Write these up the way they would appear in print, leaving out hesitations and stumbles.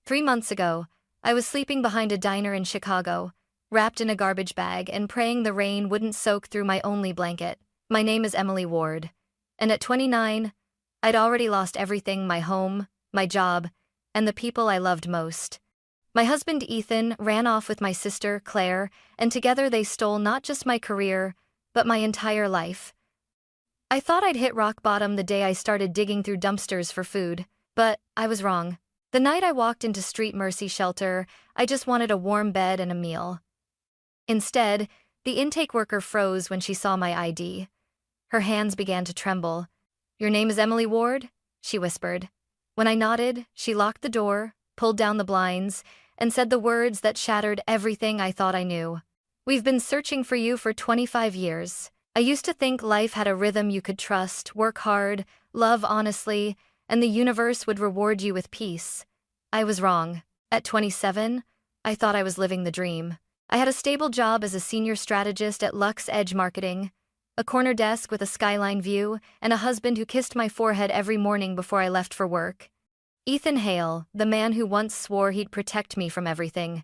3 months ago, I was sleeping behind a diner in Chicago, wrapped in a garbage bag and praying the rain wouldn't soak through my only blanket. My name is Emily Ward. And at 29, I'd already lost everything: my home, my job, and the people I loved most. My husband Ethan ran off with my sister Claire, and together they stole not just my career, but my entire life. I thought I'd hit rock bottom the day I started digging through dumpsters for food, but I was wrong. The night I walked into Street Mercy Shelter, I just wanted a warm bed and a meal. Instead, the intake worker froze when she saw my ID. Her hands began to tremble. "Your name is Emily Ward?" she whispered. When I nodded, she locked the door, pulled down the blinds, and said the words that shattered everything I thought I knew. "We've been searching for you for 25 years. I used to think life had a rhythm you could trust, work hard, love honestly, and the universe would reward you with peace. I was wrong. At 27, I thought I was living the dream. I had a stable job as a senior strategist at Lux Edge Marketing, a corner desk with a skyline view, and a husband who kissed my forehead every morning before I left for work. Ethan Hale, the man who once swore he'd protect me from everything,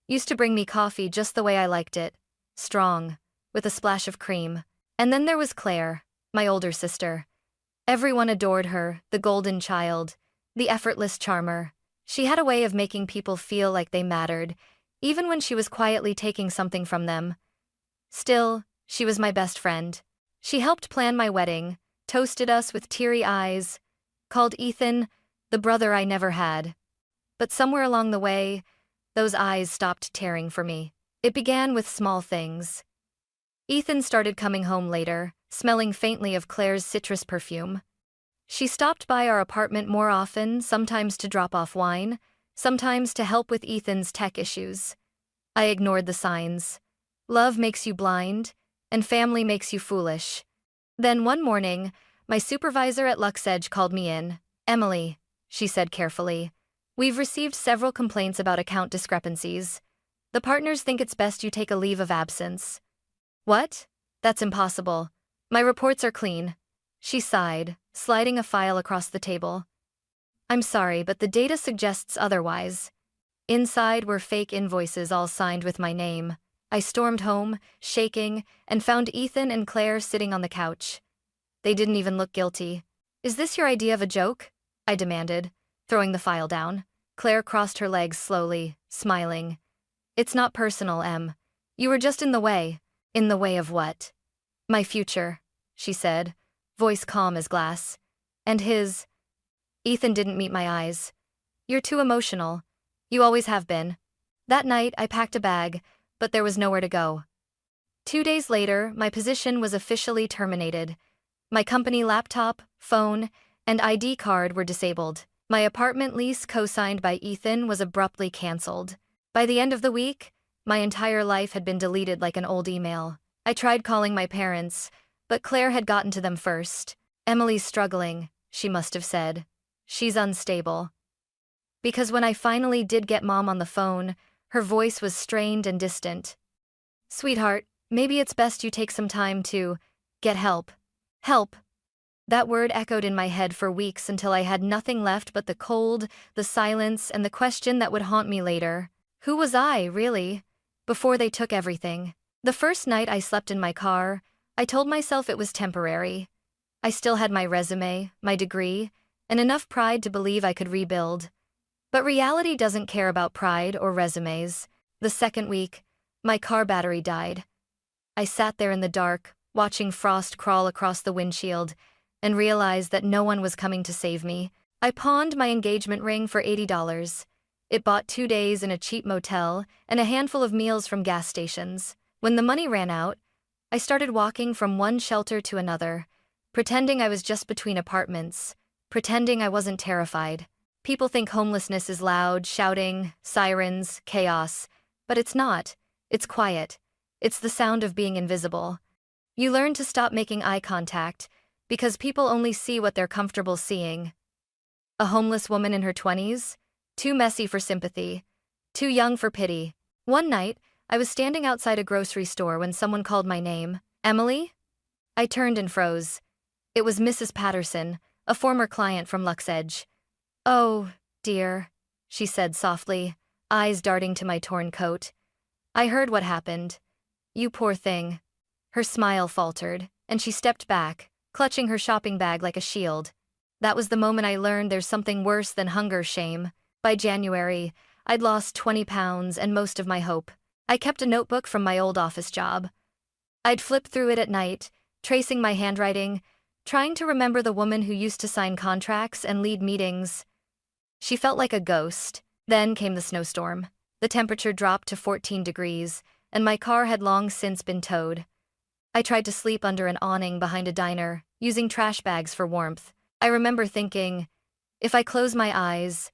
used to bring me coffee just the way I liked it, strong, with a splash of cream. And then there was Claire, my older sister. Everyone adored her, the golden child, the effortless charmer. She had a way of making people feel like they mattered, even when she was quietly taking something from them. Still, she was my best friend. She helped plan my wedding, toasted us with teary eyes, called Ethan the brother I never had. But somewhere along the way, those eyes stopped tearing for me. It began with small things. Ethan started coming home later, smelling faintly of Claire's citrus perfume. She stopped by our apartment more often, sometimes to drop off wine, sometimes to help with Ethan's tech issues. I ignored the signs. Love makes you blind, and family makes you foolish. Then one morning, my supervisor at LuxEdge called me in. "Emily," she said carefully, "we've received several complaints about account discrepancies. The partners think it's best you take a leave of absence." "What? That's impossible. My reports are clean." She sighed, sliding a file across the table. "I'm sorry, but the data suggests otherwise." Inside were fake invoices all signed with my name. I stormed home, shaking, and found Ethan and Claire sitting on the couch. They didn't even look guilty. "Is this your idea of a joke?" I demanded, throwing the file down. Claire crossed her legs slowly, smiling. "It's not personal, Em. You were just in the way." "In the way of what?" "My future," she said, voice calm as glass. "And his." Ethan didn't meet my eyes. "You're too emotional. You always have been." That night, I packed a bag, but there was nowhere to go. 2 days later, my position was officially terminated. My company laptop, phone, and ID card were disabled. My apartment lease, co-signed by Ethan, was abruptly canceled. By the end of the week, my entire life had been deleted like an old email. I tried calling my parents, but Claire had gotten to them first. "Emily's struggling," she must have said. "She's unstable." Because when I finally did get Mom on the phone, her voice was strained and distant. "Sweetheart, maybe it's best you take some time to get help." Help. That word echoed in my head for weeks until I had nothing left but the cold, the silence, and the question that would haunt me later. Who was I, really, before they took everything? The first night I slept in my car, I told myself it was temporary. I still had my resume, my degree, and enough pride to believe I could rebuild. But reality doesn't care about pride or resumes. The second week, my car battery died. I sat there in the dark, watching frost crawl across the windshield, and realized that no one was coming to save me. I pawned my engagement ring for $80. It bought 2 days in a cheap motel and a handful of meals from gas stations. When the money ran out, I started walking from one shelter to another, pretending I was just between apartments, pretending I wasn't terrified. People think homelessness is loud, shouting, sirens, chaos, but it's not. It's quiet. It's the sound of being invisible. You learn to stop making eye contact, because people only see what they're comfortable seeing. A homeless woman in her 20s? Too messy for sympathy. Too young for pity. One night, I was standing outside a grocery store when someone called my name. "Emily?" I turned and froze. It was Mrs. Patterson, a former client from LuxEdge. "Oh, dear," she said softly, eyes darting to my torn coat. I heard what happened. You poor thing. Her smile faltered, and she stepped back, clutching her shopping bag like a shield. That was the moment I learned there's something worse than hunger shame. By January, I'd lost 20 pounds and most of my hope. I kept a notebook from my old office job. I'd flip through it at night, tracing my handwriting, trying to remember the woman who used to sign contracts and lead meetings. She felt like a ghost. Then came the snowstorm. The temperature dropped to 14 degrees, and my car had long since been towed. I tried to sleep under an awning behind a diner, using trash bags for warmth. I remember thinking, if I close my eyes,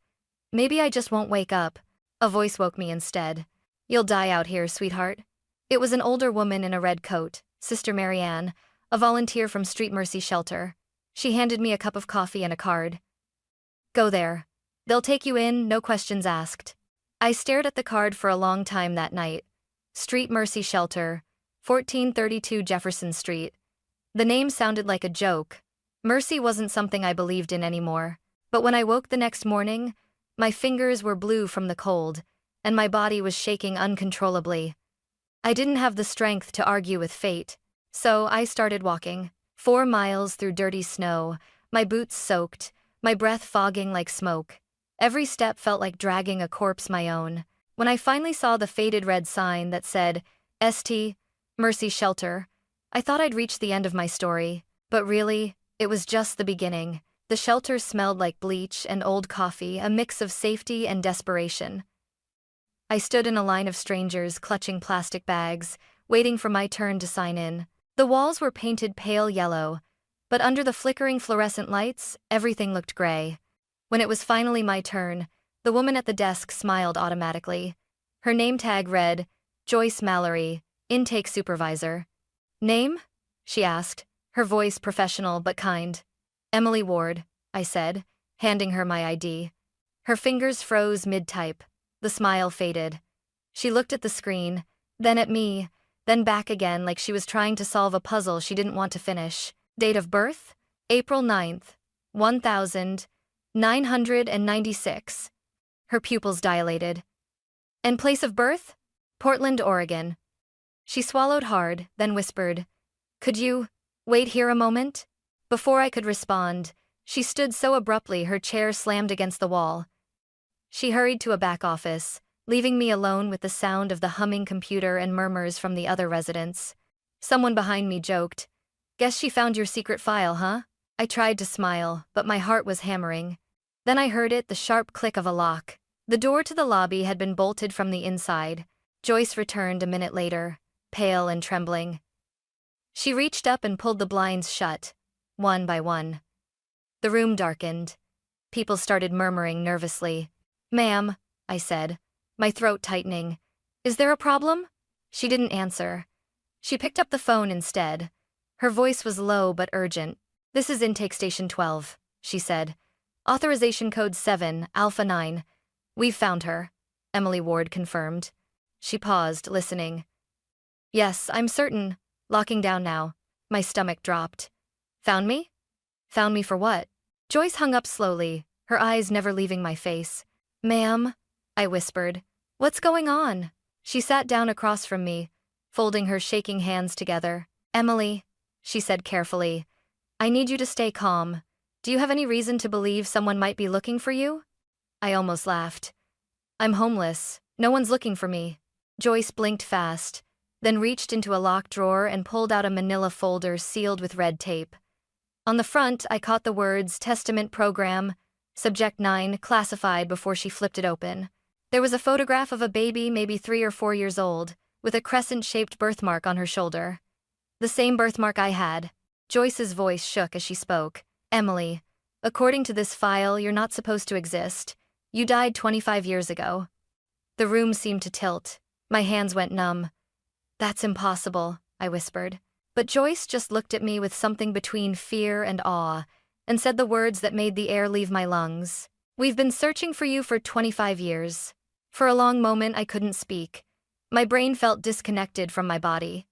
maybe I just won't wake up. A voice woke me instead. You'll die out here, sweetheart. It was an older woman in a red coat, Sister Marianne, a volunteer from Street Mercy Shelter. She handed me a cup of coffee and a card. Go there. They'll take you in, no questions asked. I stared at the card for a long time that night. Street Mercy Shelter, 1432 Jefferson Street. The name sounded like a joke. Mercy wasn't something I believed in anymore. But when I woke the next morning, my fingers were blue from the cold, and my body was shaking uncontrollably. I didn't have the strength to argue with fate, so I started walking. 4 miles through dirty snow, my boots soaked, my breath fogging like smoke. Every step felt like dragging a corpse my own. When I finally saw the faded red sign that said, St. Mercy Shelter, I thought I'd reached the end of my story. But really, it was just the beginning. The shelter smelled like bleach and old coffee, a mix of safety and desperation. I stood in a line of strangers clutching plastic bags, waiting for my turn to sign in. The walls were painted pale yellow, but under the flickering fluorescent lights, everything looked gray. When it was finally my turn, the woman at the desk smiled automatically. Her name tag read, Joyce Mallory, Intake Supervisor. Name? She asked, her voice professional but kind. Emily Ward, I said, handing her my ID. Her fingers froze mid-type. The smile faded. She looked at the screen, then at me, then back again like she was trying to solve a puzzle she didn't want to finish. Date of birth? April 9th, 1996. Her pupils dilated. And place of birth? Portland, Oregon. She swallowed hard, then whispered, Could you wait here a moment? Before I could respond, she stood so abruptly her chair slammed against the wall. She hurried to a back office, leaving me alone with the sound of the humming computer and murmurs from the other residents. Someone behind me joked, Guess she found your secret file, huh? I tried to smile, but my heart was hammering. Then I heard the sharp click of a lock. The door to the lobby had been bolted from the inside. Joyce returned a minute later, pale and trembling. She reached up and pulled the blinds shut, one by one. The room darkened. People started murmuring nervously. Ma'am, I said, my throat tightening. Is there a problem? She didn't answer. She picked up the phone instead. Her voice was low but urgent. This is Intake Station 12, she said. Authorization code 7, Alpha 9. We've found her, Emily Ward confirmed. She paused, listening. Yes, I'm certain. Locking down now. My stomach dropped. Found me? Found me for what? Joyce hung up slowly, her eyes never leaving my face. Ma'am, I whispered. What's going on? She sat down across from me, folding her shaking hands together. Emily, she said carefully, I need you to stay calm. Do you have any reason to believe someone might be looking for you? I almost laughed. I'm homeless. No one's looking for me. Joyce blinked fast, then reached into a locked drawer and pulled out a manila folder sealed with red tape. On the front, I caught the words Testament Program, Subject 9, classified before she flipped it open. There was a photograph of a baby maybe 3 or 4 years old, with a crescent-shaped birthmark on her shoulder. The same birthmark I had. Joyce's voice shook as she spoke. Emily, according to this file, you're not supposed to exist. You died 25 years ago. The room seemed to tilt. My hands went numb. That's impossible, I whispered. But Joyce just looked at me with something between fear and awe, and said the words that made the air leave my lungs. We've been searching for you for 25 years. For a long moment, I couldn't speak. My brain felt disconnected from my body.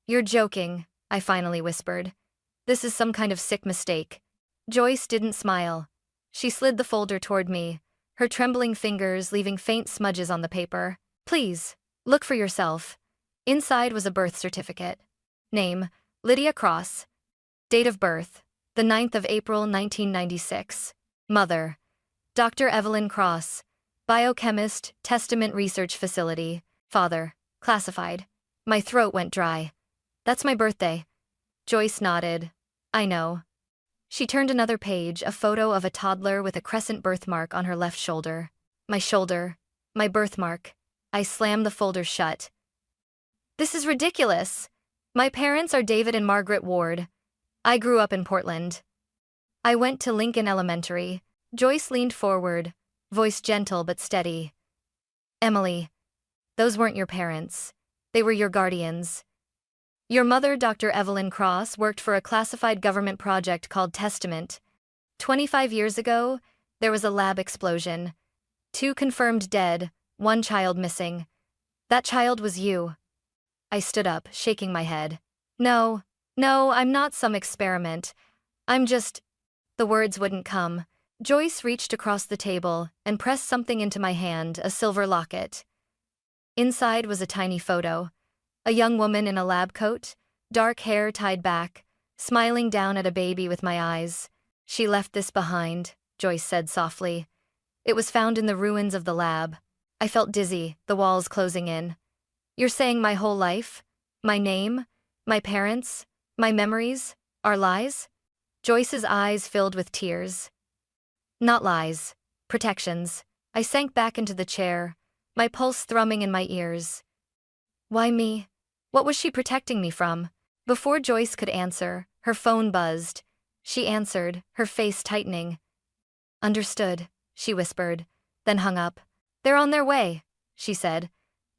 You're joking, I finally whispered. This is some kind of sick mistake. Joyce didn't smile. She slid the folder toward me, her trembling fingers leaving faint smudges on the paper. Please, look for yourself. Inside was a birth certificate. Name, Lydia Cross. Date of birth, the 9th of April 1996. Mother, Dr. Evelyn Cross. Biochemist, Testament Research Facility. Father, classified. My throat went dry. That's my birthday. Joyce nodded. I know. She turned another page, a photo of a toddler with a crescent birthmark on her left shoulder. My shoulder. My birthmark. I slammed the folder shut. This is ridiculous. My parents are David and Margaret Ward. I grew up in Portland. I went to Lincoln Elementary. Joyce leaned forward, voice gentle but steady. Emily, those weren't your parents. They were your guardians. Your mother, Dr. Evelyn Cross, worked for a classified government project called Testament. 25 years ago, there was a lab explosion. 2 confirmed dead, 1 child missing. That child was you. I stood up, shaking my head. No, I'm not some experiment. I'm just... The words wouldn't come. Joyce reached across the table and pressed something into my hand, a silver locket. Inside was a tiny photo. A young woman in a lab coat, dark hair tied back, smiling down at a baby with my eyes. She left this behind, Joyce said softly. It was found in the ruins of the lab. I felt dizzy, the walls closing in. You're saying my whole life? My name? My parents? My memories? Are lies? Joyce's eyes filled with tears. Not lies. Protections. I sank back into the chair, my pulse thrumming in my ears. Why me? What was she protecting me from? Before Joyce could answer, her phone buzzed. She answered, her face tightening. Understood, she whispered, then hung up. They're on their way, she said.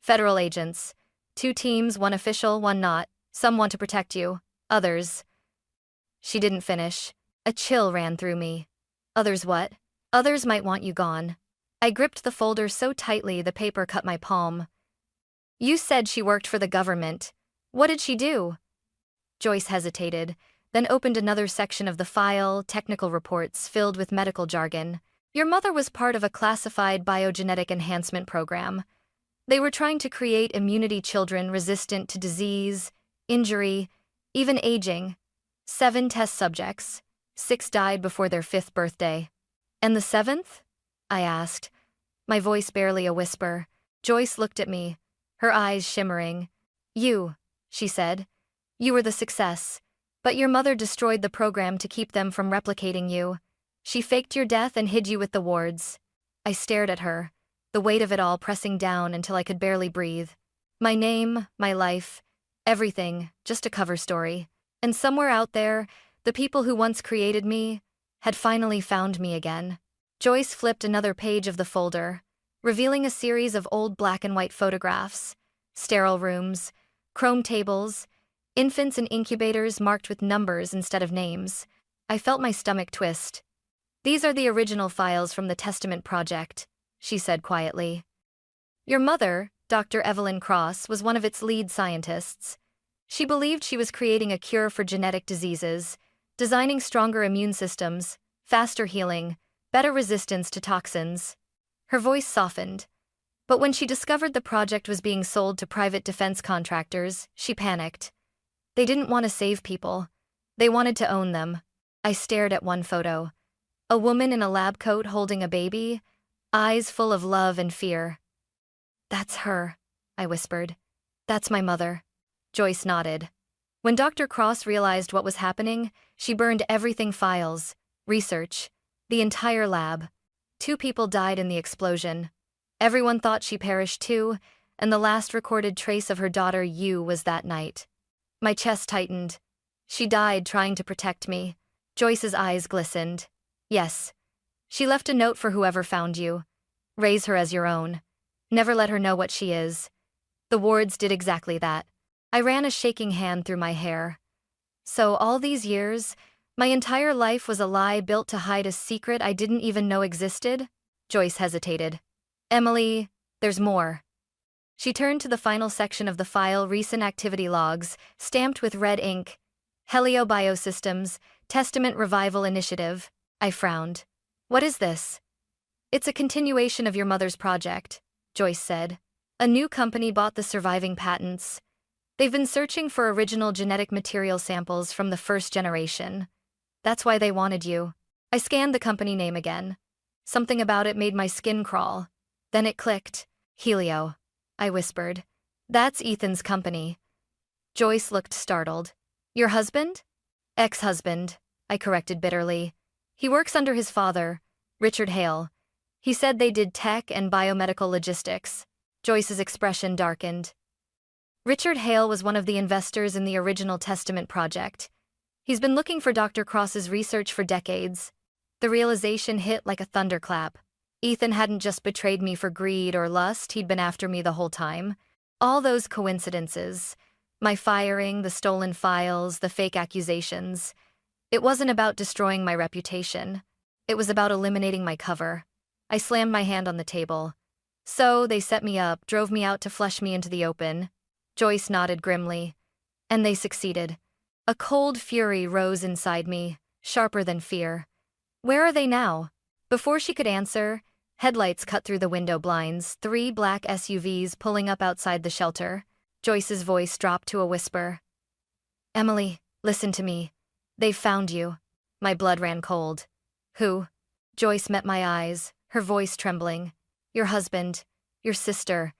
Federal agents. 2 teams, 1 official, 1 not. Some want to protect you. Others. She didn't finish. A chill ran through me. Others what? Others might want you gone. I gripped the folder so tightly the paper cut my palm. You said she worked for the government. What did she do? Joyce hesitated, then opened another section of the file, technical reports filled with medical jargon. Your mother was part of a classified biogenetic enhancement program. They were trying to create immunity children resistant to disease, injury, even aging. 7 test subjects. 6 died before their 5th birthday. And the 7th? I asked, my voice barely a whisper. Joyce looked at me, her eyes shimmering. You, she said. You were the success. But your mother destroyed the program to keep them from replicating you. She faked your death and hid you with the wards. I stared at her, the weight of it all pressing down until I could barely breathe. My name, my life, everything, just a cover story. And somewhere out there, the people who once created me had finally found me again. Joyce flipped another page of the folder, revealing a series of old black and white photographs, sterile rooms, chrome tables, infants in incubators marked with numbers instead of names. I felt my stomach twist. These are the original files from the Testament Project, she said quietly. Your mother, Dr. Evelyn Cross, was one of its lead scientists. She believed she was creating a cure for genetic diseases, designing stronger immune systems, faster healing, better resistance to toxins. Her voice softened. But when she discovered the project was being sold to private defense contractors, she panicked. They didn't want to save people. They wanted to own them. I stared at one photo. A woman in a lab coat holding a baby, eyes full of love and fear. That's her, I whispered. That's my mother. Joyce nodded. When Dr. Cross realized what was happening, she burned everything: files, research, the entire lab. 2 people died in the explosion. Everyone thought she perished too, and the last recorded trace of her daughter Yu was that night. My chest tightened. She died trying to protect me. Joyce's eyes glistened. Yes. She left a note for whoever found you. Raise her as your own. Never let her know what she is. The wards did exactly that. I ran a shaking hand through my hair. So all these years, my entire life was a lie built to hide a secret I didn't even know existed? Joyce hesitated. Emily, there's more. She turned to the final section of the file, recent activity logs, stamped with red ink. Helio Biosystems, Testament Revival Initiative. I frowned. What is this? It's a continuation of your mother's project, Joyce said. A new company bought the surviving patents. They've been searching for original genetic material samples from the first generation. That's why they wanted you. I scanned the company name again. Something about it made my skin crawl. Then it clicked. Helio, I whispered. That's Ethan's company. Joyce looked startled. Your husband? Ex-husband, I corrected bitterly. He works under his father, Richard Hale. He said they did tech and biomedical logistics. Joyce's expression darkened. Richard Hale was one of the investors in the original Testament project. He's been looking for Dr. Cross's research for decades. The realization hit like a thunderclap. Ethan hadn't just betrayed me for greed or lust, he'd been after me the whole time. All those coincidences, my firing, the stolen files, the fake accusations. It wasn't about destroying my reputation. It was about eliminating my cover. I slammed my hand on the table. So they set me up, drove me out to flush me into the open. Joyce nodded grimly. And they succeeded. A cold fury rose inside me, sharper than fear. Where are they now? Before she could answer, headlights cut through the window blinds, 3 black SUVs pulling up outside the shelter. Joyce's voice dropped to a whisper. Emily, listen to me. They've found you. My blood ran cold. Who? Joyce met my eyes, her voice trembling. Your husband, your sister,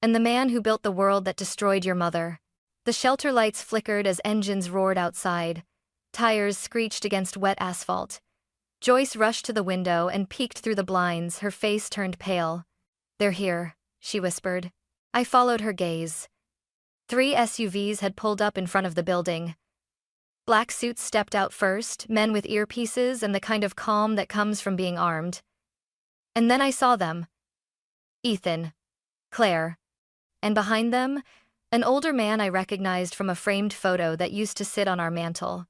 and the man who built the world that destroyed your mother. The shelter lights flickered as engines roared outside. Tires screeched against wet asphalt. Joyce rushed to the window and peeked through the blinds, her face turned pale. They're here, she whispered. I followed her gaze. 3 SUVs had pulled up in front of the building. Black suits stepped out first, men with earpieces and the kind of calm that comes from being armed. And then I saw them. Ethan. Claire. And behind them, an older man I recognized from a framed photo that used to sit on our mantel.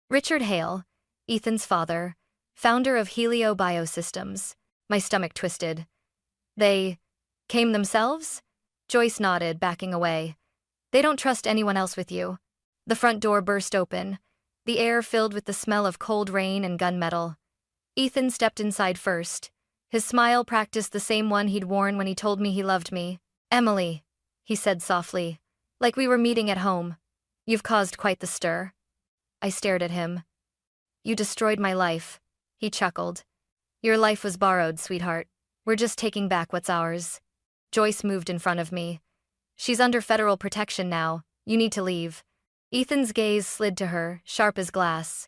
Richard Hale, Ethan's father, founder of Helio Biosystems. My stomach twisted. They came themselves? Joyce nodded, backing away. They don't trust anyone else with you. The front door burst open, the air filled with the smell of cold rain and gunmetal. Ethan stepped inside first. His smile practiced the same one he'd worn when he told me he loved me. Emily, he said softly, like we were meeting at home. You've caused quite the stir. I stared at him. You destroyed my life, he chuckled. Your life was borrowed, sweetheart. We're just taking back what's ours. Joyce moved in front of me. She's under federal protection now. You need to leave. Ethan's gaze slid to her, sharp as glass.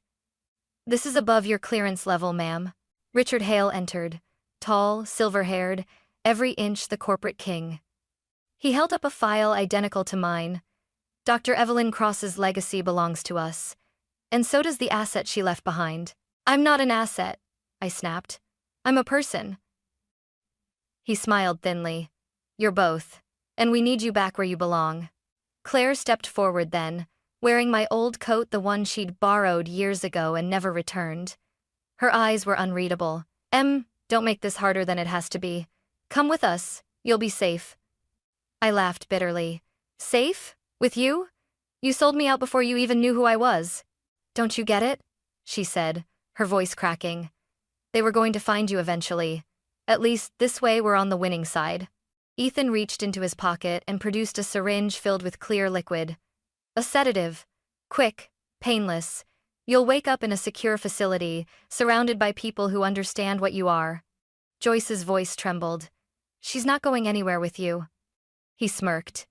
This is above your clearance level, ma'am. Richard Hale entered, tall, silver-haired, every inch the corporate king. He held up a file identical to mine. Dr. Evelyn Cross's legacy belongs to us. And so does the asset she left behind. I'm not an asset, I snapped. I'm a person. He smiled thinly. You're both. And we need you back where you belong. Claire stepped forward then, wearing my old coat, the one she'd borrowed years ago and never returned. Her eyes were unreadable. Don't make this harder than it has to be. Come with us. You'll be safe. I laughed bitterly. Safe? With you? You sold me out before you even knew who I was. Don't you get it? She said, her voice cracking. They were going to find you eventually. At least, this way we're on the winning side. Ethan reached into his pocket and produced a syringe filled with clear liquid. A sedative. Quick, painless. You'll wake up in a secure facility, surrounded by people who understand what you are. Joyce's voice trembled. She's not going anywhere with you. He smirked.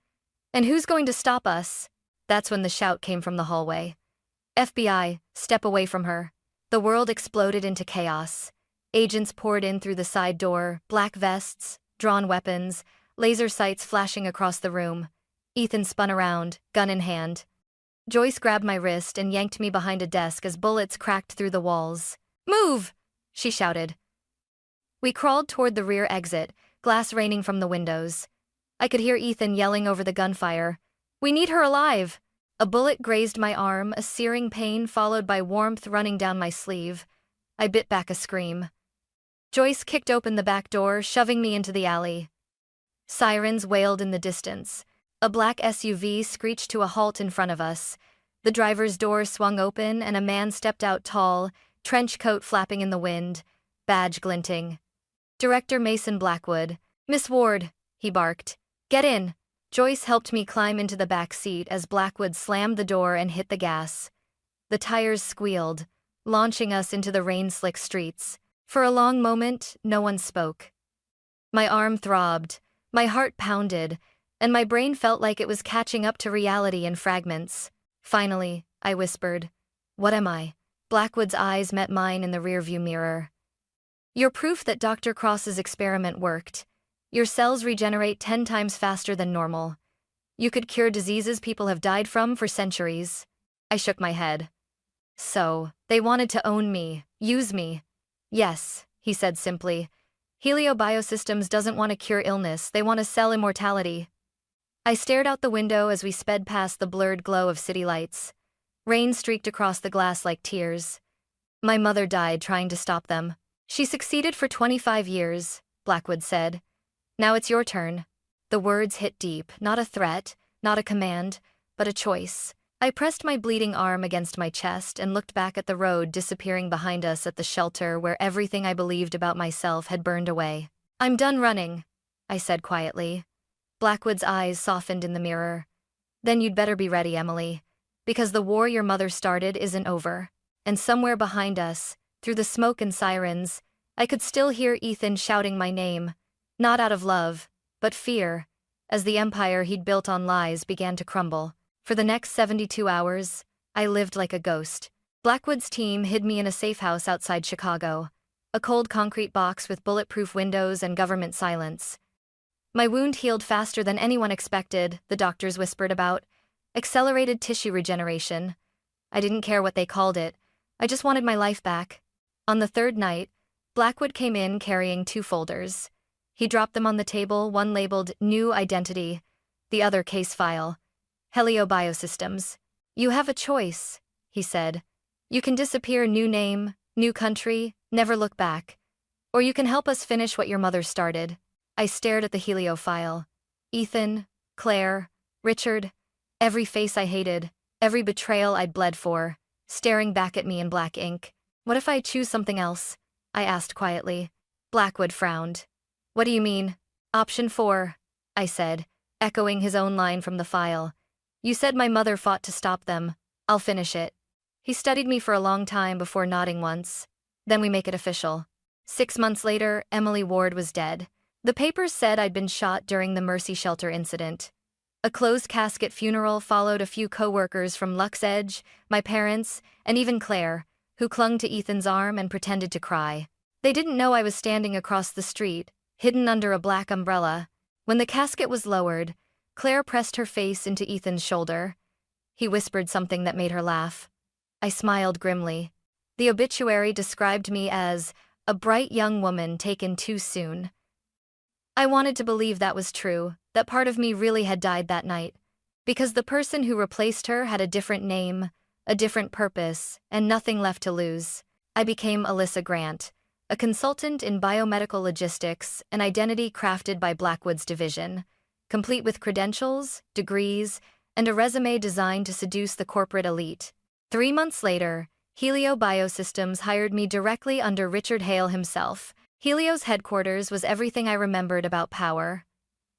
And who's going to stop us? That's when the shout came from the hallway. FBI, step away from her. The world exploded into chaos. Agents poured in through the side door, black vests, drawn weapons, laser sights flashing across the room. Ethan spun around, gun in hand. Joyce grabbed my wrist and yanked me behind a desk as bullets cracked through the walls. Move! She shouted. We crawled toward the rear exit, glass raining from the windows. I could hear Ethan yelling over the gunfire. We need her alive! A bullet grazed my arm, a searing pain followed by warmth running down my sleeve. I bit back a scream. Joyce kicked open the back door, shoving me into the alley. Sirens wailed in the distance. A black SUV screeched to a halt in front of us. The driver's door swung open and a man stepped out tall, trench coat flapping in the wind, badge glinting. Director Mason Blackwood. Miss Ward, he barked. Get in. Joyce helped me climb into the back seat as Blackwood slammed the door and hit the gas. The tires squealed, launching us into the rain-slick streets. For a long moment, no one spoke. My arm throbbed, my heart pounded, and my brain felt like it was catching up to reality in fragments. Finally, I whispered, "What am I?" Blackwood's eyes met mine in the rearview mirror. "You're proof that Dr. Cross's experiment worked. Your cells regenerate 10 times faster than normal. You could cure diseases people have died from for centuries." I shook my head. "So, they wanted to own me, use me." "Yes," he said simply. "Helio Biosystems doesn't want to cure illness, they want to sell immortality." I stared out the window as we sped past the blurred glow of city lights. Rain streaked across the glass like tears. My mother died trying to stop them. "She succeeded for 25 years, Blackwood said. "Now it's your turn." The words hit deep, not a threat, not a command, but a choice. I pressed my bleeding arm against my chest and looked back at the road disappearing behind us at the shelter where everything I believed about myself had burned away. "I'm done running," I said quietly. Blackwood's eyes softened in the mirror. "Then you'd better be ready, Emily, because the war your mother started isn't over." And somewhere behind us, through the smoke and sirens, I could still hear Ethan shouting my name, not out of love, but fear, as the empire he'd built on lies began to crumble. For the next 72 hours, I lived like a ghost. Blackwood's team hid me in a safe house outside Chicago, a cold concrete box with bulletproof windows and government silence. My wound healed faster than anyone expected, the doctors whispered about. Accelerated tissue regeneration. I didn't care what they called it. I just wanted my life back. On the third night, Blackwood came in carrying 2 folders. He dropped them on the table, one labeled New Identity, the other Case File. Helio Biosystems. "You have a choice," he said. "You can disappear, new name, new country, never look back. Or you can help us finish what your mother started." I stared at the Helio file. Ethan, Claire, Richard, every face I hated, every betrayal I'd bled for, staring back at me in black ink. "What if I choose something else?" I asked quietly. Blackwood frowned. "What do you mean?" "Option 4, I said, echoing his own line from the file. "You said my mother fought to stop them. I'll finish it." He studied me for a long time before nodding once. "Then we make it official." 6 months later, Emily Ward was dead. The papers said I'd been shot during the Mercy Shelter incident. A closed casket funeral followed a few co-workers from Lux Edge, my parents, and even Claire, who clung to Ethan's arm and pretended to cry. They didn't know I was standing across the street, hidden under a black umbrella. When the casket was lowered, Claire pressed her face into Ethan's shoulder. He whispered something that made her laugh. I smiled grimly. The obituary described me as a bright young woman taken too soon. I wanted to believe that was true, that part of me really had died that night. Because the person who replaced her had a different name, a different purpose, and nothing left to lose. I became Alyssa Grant, a consultant in biomedical logistics, an identity crafted by Blackwood's division, complete with credentials, degrees, and a resume designed to seduce the corporate elite. 3 months later, Helio Biosystems hired me directly under Richard Hale himself. Helio's headquarters was everything I remembered about power.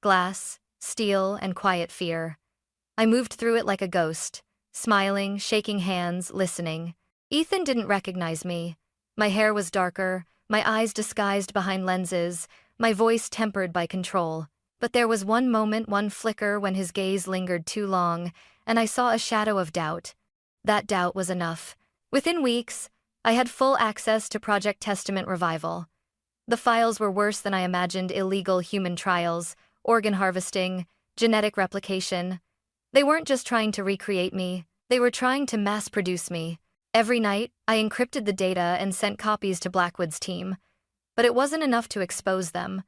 Glass, steel, and quiet fear. I moved through it like a ghost, smiling, shaking hands, listening. Ethan didn't recognize me. My hair was darker, my eyes disguised behind lenses, my voice tempered by control. But there was one moment, one flicker when his gaze lingered too long, and I saw a shadow of doubt. That doubt was enough. Within weeks, I had full access to Project Testament Revival. The files were worse than I imagined: illegal human trials, organ harvesting, genetic replication. They weren't just trying to recreate me, they were trying to mass-produce me. Every night, I encrypted the data and sent copies to Blackwood's team. But it wasn't enough to expose them.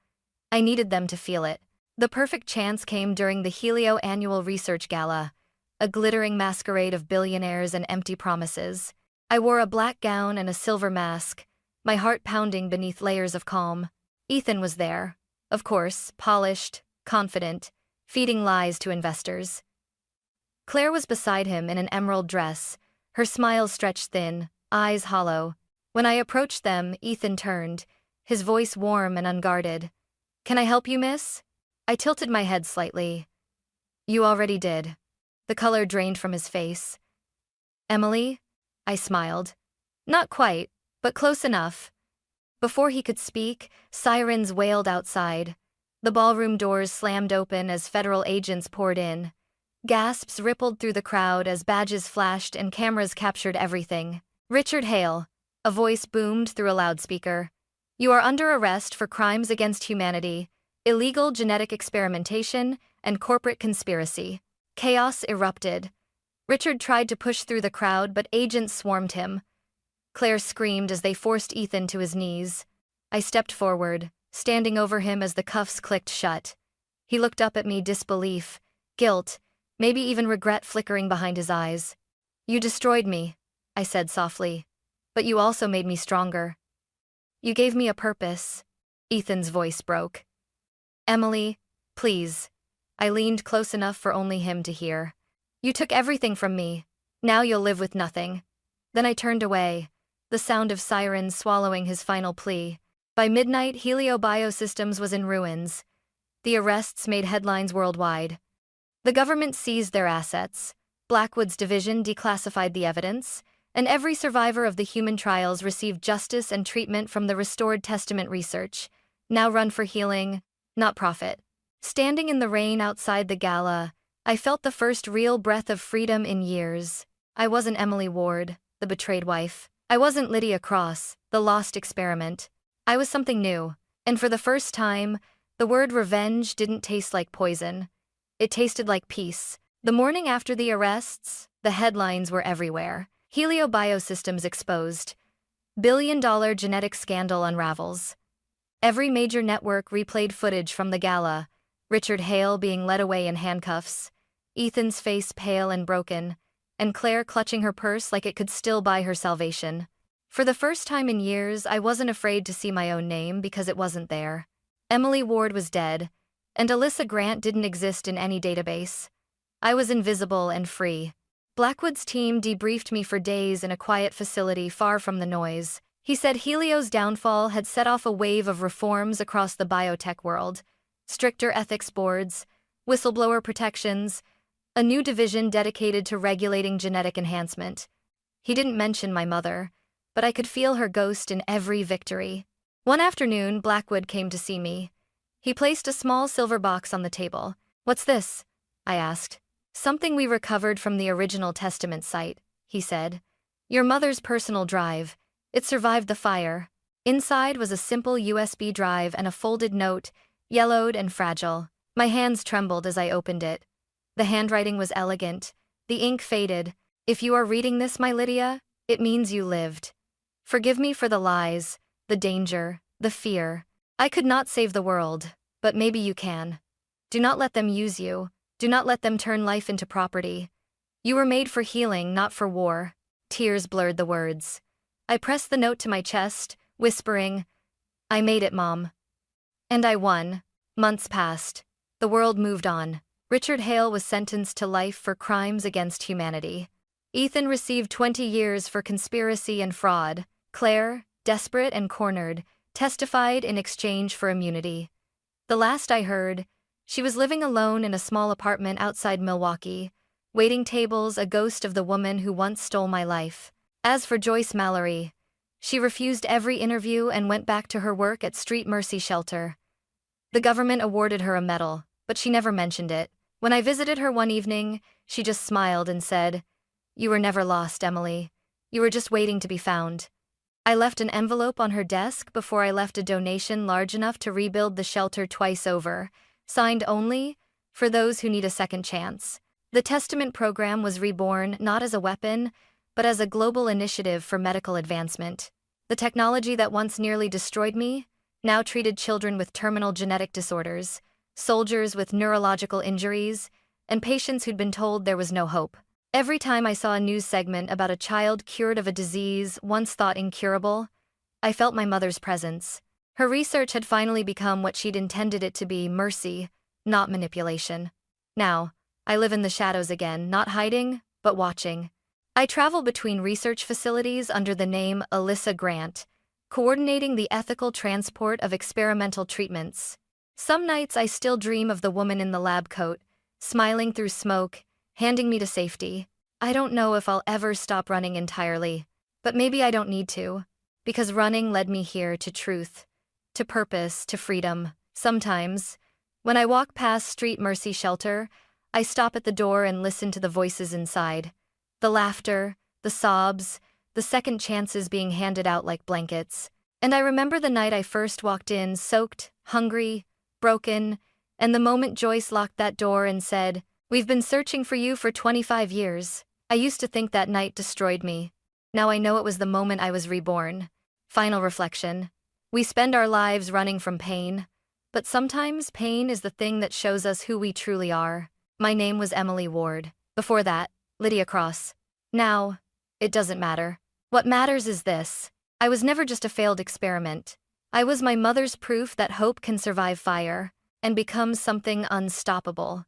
I needed them to feel it. The perfect chance came during the Helio Annual Research Gala, a glittering masquerade of billionaires and empty promises. I wore a black gown and a silver mask, my heart pounding beneath layers of calm. Ethan was there, of course, polished, confident, feeding lies to investors. Claire was beside him in an emerald dress, her smile stretched thin, eyes hollow. When I approached them, Ethan turned, his voice warm and unguarded. "Can I help you, miss?" I tilted my head slightly. "You already did." The color drained from his face. "Emily?" I smiled. "Not quite, but close enough." Before he could speak, sirens wailed outside. The ballroom doors slammed open as federal agents poured in. Gasps rippled through the crowd as badges flashed and cameras captured everything. "Richard Hale," a voice boomed through a loudspeaker. "You are under arrest for crimes against humanity, illegal genetic experimentation, and corporate conspiracy." Chaos erupted. Richard tried to push through the crowd, but agents swarmed him. Claire screamed as they forced Ethan to his knees. I stepped forward, standing over him as the cuffs clicked shut. He looked up at me, disbelief, guilt, maybe even regret flickering behind his eyes. "You destroyed me," I said softly, "but you also made me stronger. You gave me a purpose." Ethan's voice broke. "Emily, please." I leaned close enough for only him to hear. "You took everything from me. Now you'll live with nothing." Then I turned away, the sound of sirens swallowing his final plea. By midnight, Helio Biosystems was in ruins. The arrests made headlines worldwide. The government seized their assets, Blackwood's division declassified the evidence, and every survivor of the human trials received justice and treatment from the Restored Testament research, now run for healing, not profit. Standing in the rain outside the gala, I felt the first real breath of freedom in years. I wasn't Emily Ward, the betrayed wife. I wasn't Lydia Cross, the lost experiment. I was something new, and for the first time, the word revenge didn't taste like poison. It tasted like peace. The morning after the arrests, the headlines were everywhere. Helio Biosystems exposed. Billion-dollar genetic scandal unravels. Every major network replayed footage from the gala, Richard Hale being led away in handcuffs, Ethan's face pale and broken, and Claire clutching her purse like it could still buy her salvation. For the first time in years, I wasn't afraid to see my own name because it wasn't there. Emily Ward was dead, and Alyssa Grant didn't exist in any database. I was invisible and free. Blackwood's team debriefed me for days in a quiet facility far from the noise. He said Helio's downfall had set off a wave of reforms across the biotech world. Stricter ethics boards, whistleblower protections, a new division dedicated to regulating genetic enhancement. He didn't mention my mother, but I could feel her ghost in every victory. One afternoon, Blackwood came to see me. He placed a small silver box on the table. "What's this?" I asked. "Something we recovered from the original Testament site," he said. "Your mother's personal drive. It survived the fire." Inside was a simple USB drive and a folded note, yellowed and fragile. My hands trembled as I opened it. The handwriting was elegant, the ink faded. "If you are reading this, my Lydia, it means you lived. Forgive me for the lies, the danger, the fear. I could not save the world, but maybe you can. Do not let them use you. Do not let them turn life into property. You were made for healing, not for war." Tears blurred the words. I pressed the note to my chest, whispering, "I made it, Mom." And I won. Months passed. The world moved on. Richard Hale was sentenced to life for crimes against humanity. Ethan received 20 years for conspiracy and fraud. Claire, desperate and cornered, testified in exchange for immunity. The last I heard, she was living alone in a small apartment outside Milwaukee, waiting tables, a ghost of the woman who once stole my life. As for Joyce Mallory, she refused every interview and went back to her work at Street Mercy Shelter. The government awarded her a medal, but she never mentioned it. When I visited her one evening, she just smiled and said, "You were never lost, Emily. You were just waiting to be found." I left an envelope on her desk before I left a donation large enough to rebuild the shelter twice over, signed only, "For those who need a second chance." The Testament program was reborn not as a weapon, but as a global initiative for medical advancement. The technology that once nearly destroyed me now treated children with terminal genetic disorders, soldiers with neurological injuries, and patients who'd been told there was no hope. Every time I saw a news segment about a child cured of a disease once thought incurable, I felt my mother's presence. Her research had finally become what she'd intended it to be: mercy, not manipulation. Now, I live in the shadows again, not hiding, but watching. I travel between research facilities under the name Alyssa Grant, coordinating the ethical transport of experimental treatments. Some nights I still dream of the woman in the lab coat, smiling through smoke, handing me to safety. I don't know if I'll ever stop running entirely, but maybe I don't need to, because running led me here to truth, to purpose, to freedom. Sometimes, when I walk past Street Mercy Shelter, I stop at the door and listen to the voices inside. The laughter, the sobs, the second chances being handed out like blankets. And I remember the night I first walked in, soaked, hungry, broken, and the moment Joyce locked that door and said, "We've been searching for you for 25 years. I used to think that night destroyed me. Now I know it was the moment I was reborn. Final reflection. We spend our lives running from pain, but sometimes pain is the thing that shows us who we truly are. My name was Emily Ward. Before that, Lydia Cross. Now, it doesn't matter. What matters is this. I was never just a failed experiment. I was my mother's proof that hope can survive fire and become something unstoppable.